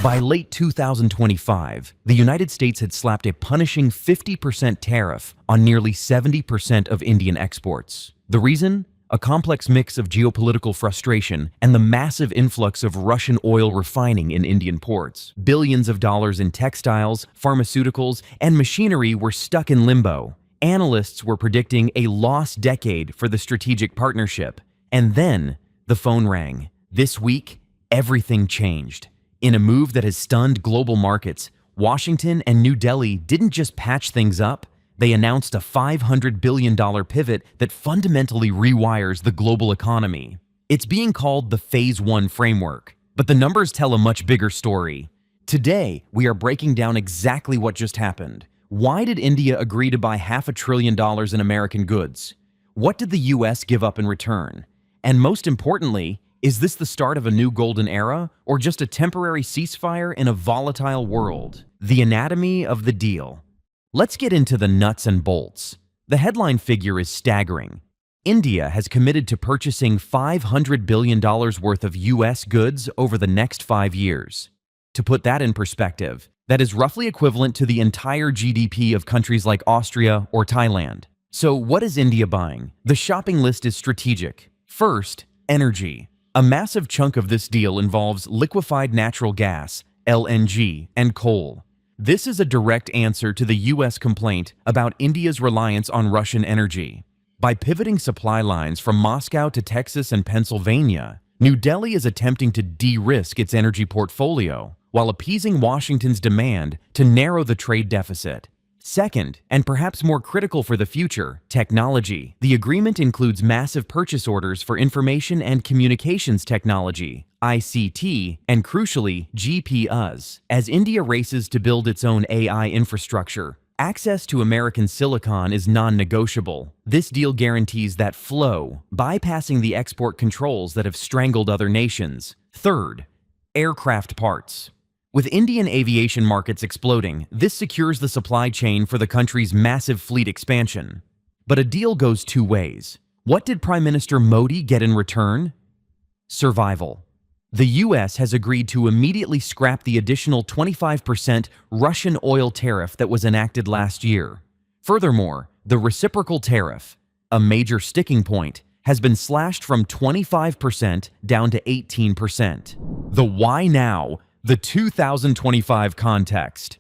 By late 2025, the United States had slapped a punishing 50% tariff on nearly 70% of Indian exports. The reason? A complex mix of geopolitical frustration and the massive influx of Russian oil refining in Indian ports. Billions of dollars in textiles, pharmaceuticals, and machinery were stuck in limbo. Analysts were predicting a lost decade for the strategic partnership. And then the phone rang. This week, everything changed. In a move that has stunned global markets, Washington and New Delhi didn't just patch things up, they announced a $500 billion pivot that fundamentally rewires the global economy. It's being called the Phase 1 framework, but the numbers tell a much bigger story. Today, we are breaking down exactly what just happened. Why did India agree to buy $500 billion in American goods? What did the US give up in return? And most importantly, is this the start of a new golden era, or just a temporary ceasefire in a volatile world? The anatomy of the deal. Let's get into the nuts and bolts. The headline figure is staggering. India has committed to purchasing $500 billion worth of US goods over the next 5 years. To put that in perspective, that is roughly equivalent to the entire GDP of countries like Austria or Thailand. So what is India buying? The shopping list is strategic. First, energy. A massive chunk of this deal involves liquefied natural gas, LNG, and coal. This is a direct answer to the US complaint about India's reliance on Russian energy. By pivoting supply lines from Moscow to Texas and Pennsylvania, New Delhi is attempting to de-risk its energy portfolio while appeasing Washington's demand to narrow the trade deficit. Second, and perhaps more critical for the future, technology. The agreement includes massive purchase orders for information and communications technology, ICT, and crucially, GPUs. As India races to build its own AI infrastructure, access to American silicon is non-negotiable. This deal guarantees that flow, bypassing the export controls that have strangled other nations. Third, aircraft parts. With Indian aviation markets exploding, this secures the supply chain for the country's massive fleet expansion. But a deal goes two ways. What did Prime Minister Modi get in return? Survival. The US has agreed to immediately scrap the additional 25% Russian oil tariff that was enacted last year. Furthermore, the reciprocal tariff, a major sticking point, has been slashed from 25% down to 18%. The why now? The 2025 context.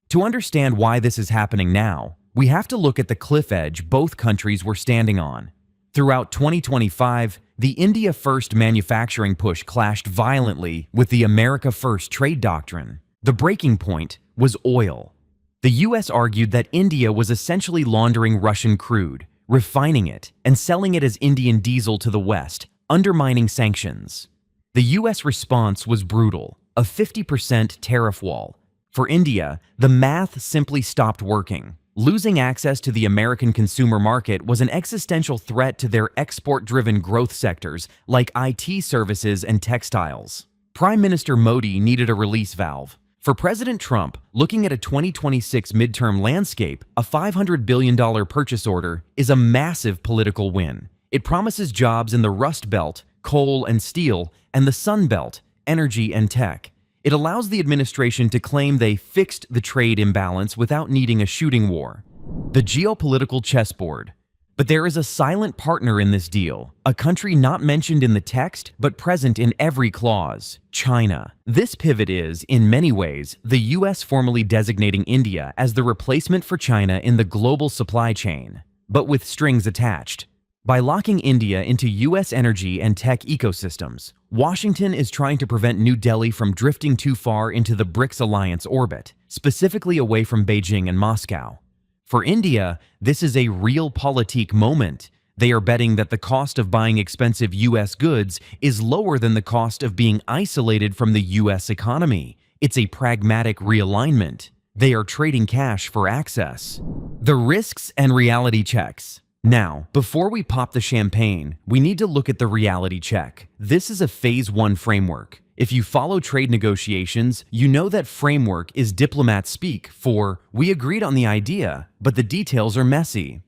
To understand why this is happening now, we have to look at the cliff edge both countries were standing on. Throughout 2025, the India First manufacturing push clashed violently with the America First trade doctrine. The breaking point was oil. The US argued that India was essentially laundering Russian crude, refining it, and selling it as Indian diesel to the West, undermining sanctions. The US response was brutal. A 50% tariff wall. For India, the math simply stopped working. Losing access to the American consumer market was an existential threat to their export-driven growth sectors like IT services and textiles. Prime Minister Modi needed a release valve. For President Trump, looking at a 2026 midterm landscape, a $500 billion purchase order is a massive political win. It promises jobs in the Rust Belt, coal and steel, and the Sun Belt, energy and tech. It allows the administration to claim they fixed the trade imbalance without needing a shooting war. The geopolitical chessboard. But there is a silent partner in this deal, a country not mentioned in the text but present in every clause: China. This pivot is, in many ways, the US formally designating India as the replacement for China in the global supply chain, but with strings attached. By locking India into US energy and tech ecosystems, Washington is trying to prevent New Delhi from drifting too far into the BRICS alliance orbit, specifically away from Beijing and Moscow. For India, this is a realpolitik moment. They are betting that the cost of buying expensive US goods is lower than the cost of being isolated from the US economy. It's a pragmatic realignment. They are trading cash for access. The risks and reality checks. Now, before we pop the champagne, we need to look at the reality check. This is a Phase 1 framework. If you follow trade negotiations, you know that framework is diplomat speak for "we agreed on the idea, but the details are messy."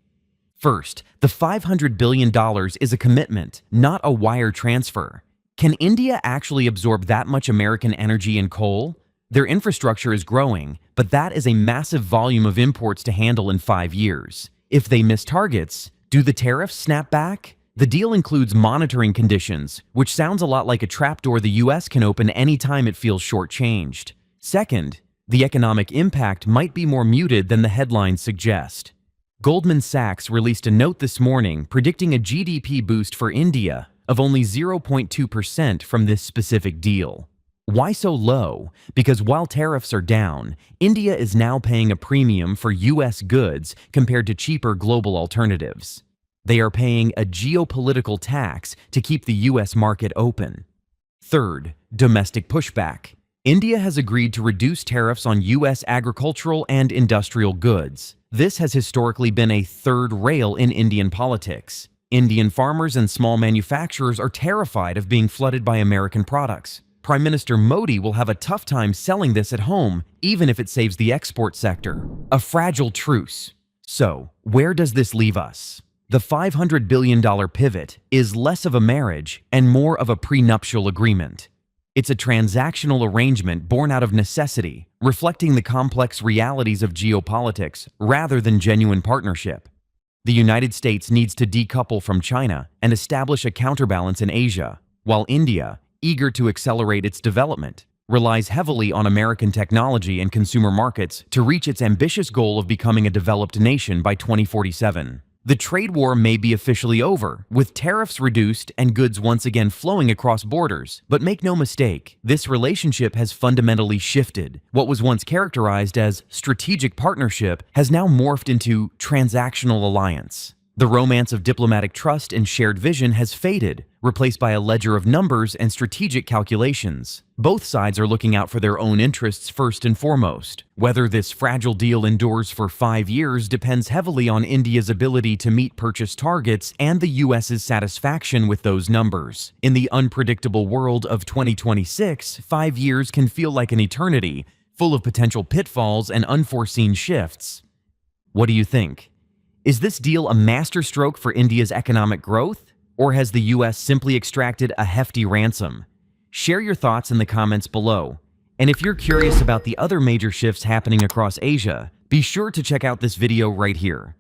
First, the $500 billion is a commitment, not a wire transfer. Can India actually absorb that much American energy and coal? Their infrastructure is growing, but that is a massive volume of imports to handle in 5 years. If they miss targets, do the tariffs snap back? The deal includes monitoring conditions, which sounds a lot like a trapdoor the US can open anytime it feels shortchanged. Second, the economic impact might be more muted than the headlines suggest. Goldman Sachs released a note this morning predicting a GDP boost for India of only 0.2% from this specific deal. Why so low? Because while tariffs are down, India is now paying a premium for US goods compared to cheaper global alternatives. They are paying a geopolitical tax to keep the US market open. Third, domestic pushback. India has agreed to reduce tariffs on US agricultural and industrial goods. This has historically been a third rail in Indian politics. Indian farmers and small manufacturers are terrified of being flooded by American products. Prime Minister Modi will have a tough time selling this at home, even if it saves the export sector. A fragile truce. So, where does this leave us? The $500 billion pivot is less of a marriage and more of a prenuptial agreement. It's a transactional arrangement born out of necessity, reflecting the complex realities of geopolitics rather than genuine partnership. The United States needs to decouple from China and establish a counterbalance in Asia, while India, eager to accelerate its development, relies heavily on American technology and consumer markets to reach its ambitious goal of becoming a developed nation by 2047. The trade war may be officially over, with tariffs reduced and goods once again flowing across borders. But make no mistake, this relationship has fundamentally shifted. What was once characterized as strategic partnership has now morphed into transactional alliance. The romance of diplomatic trust and shared vision has faded, replaced by a ledger of numbers and strategic calculations. Both sides are looking out for their own interests first and foremost. Whether this fragile deal endures for 5 years depends heavily on India's ability to meet purchase targets and the US's satisfaction with those numbers. In the unpredictable world of 2026, 5 years can feel like an eternity, full of potential pitfalls and unforeseen shifts. What do you think? Is this deal a masterstroke for India's economic growth, or has the US simply extracted a hefty ransom? Share your thoughts in the comments below. And if you're curious about the other major shifts happening across Asia, be sure to check out this video right here.